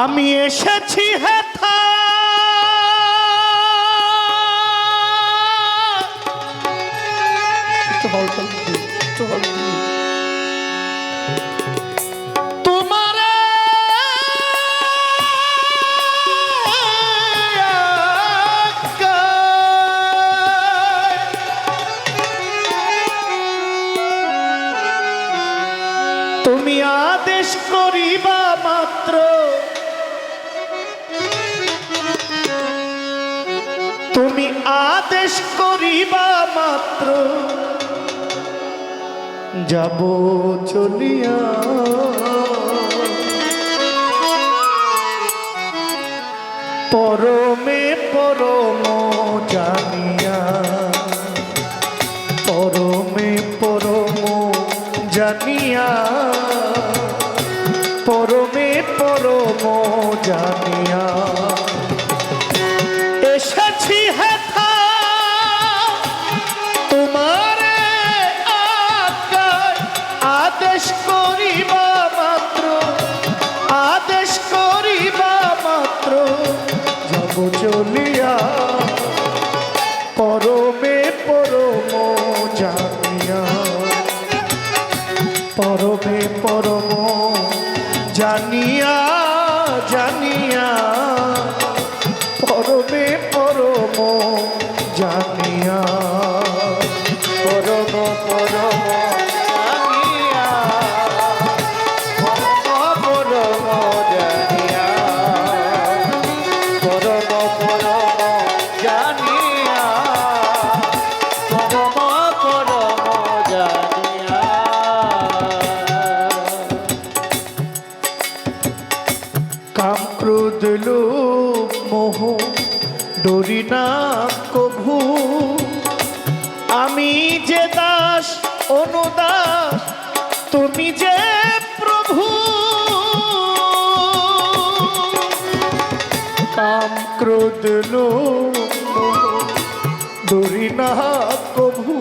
আমি এসেছি হেথা তোমারে তুমি আদেশ করিবা মাত্র তুমি আদেশ করিবা মাত্র যাব চলিয়া পরমে পরম জানিয়া পরমে পরম জানিয়া পরমে পরম জানিয়া এসেছি হেথা তোমারে আদেশ করিবা মাত্র আদেশ করিবা মাত্র যাব চলিয়া পরমে পরম জানিয়া পরমে পরম জানিয়া জানিয়া পরমে পরম জানিয়া পরম পরম জানিয়া পরম পরম জানিয়া পরম পরম জানিয়া পরম পরম জানিয়া কাম ক্রোধ লোভ মোহ ডরি না কভু আমি যে দাস অনুদাস তুমি যে প্রভু কাম ক্রোধ লোভ মোহ ডরি না কভু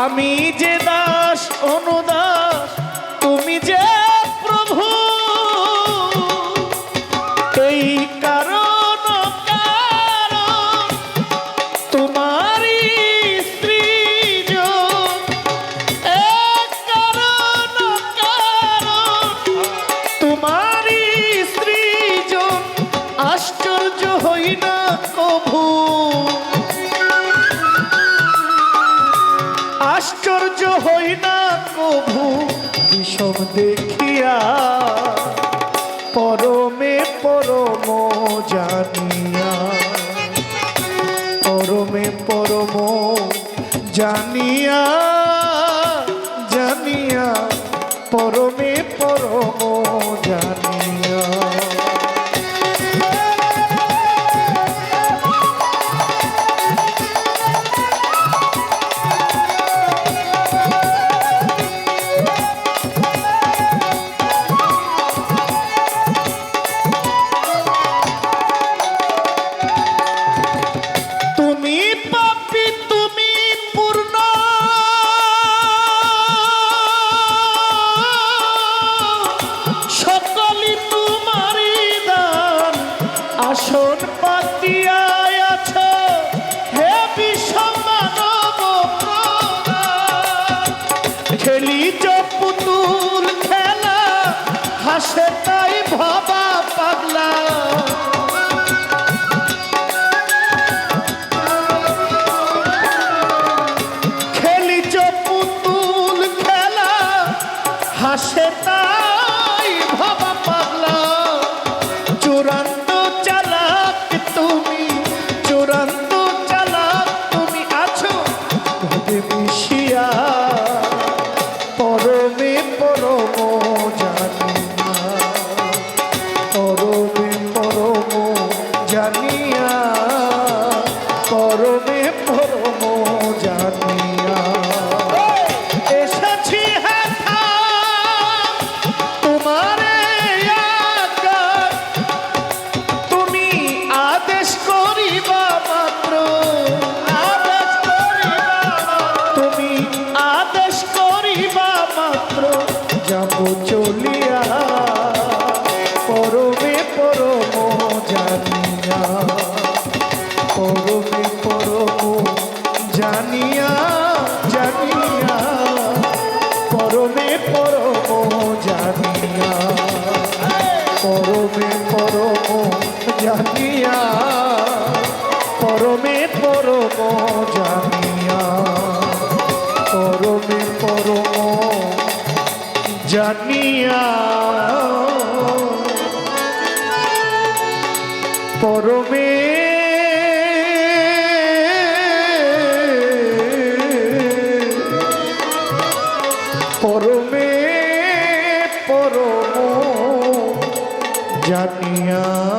আমি যে দাস অনুদাস তুমি যে প্রভু এই কারণ তোমারি সৃজন এক কারণ তোমারি সৃজন আশ্চর্য হই না কভু আশ্চর্য হই না কভু বিষম দেখিয়া পরমে পরম জানিয়া পরমে পরম জানিয়া জানিয়া পরমে পরম জানিয়া আসন পাতিয়া আছো হে বিশ্ব মানব খেলিছ পুতুল খেলা হাসে তাই ভাবা পাগলা খেলিছ পুতুল খেলা হাসে তাই ভাবা পাগলা চূড়ান্ত চূড়ান্ত চালাক তুমি আছো মিশিয়া পরমে পরম জানিয়া জানিয়া, পরমে পরম জানিয়া, পরমে পরম জানিয়া, পরমে পরম জানিয়া, পরমে পরমে পরম জানিয়া।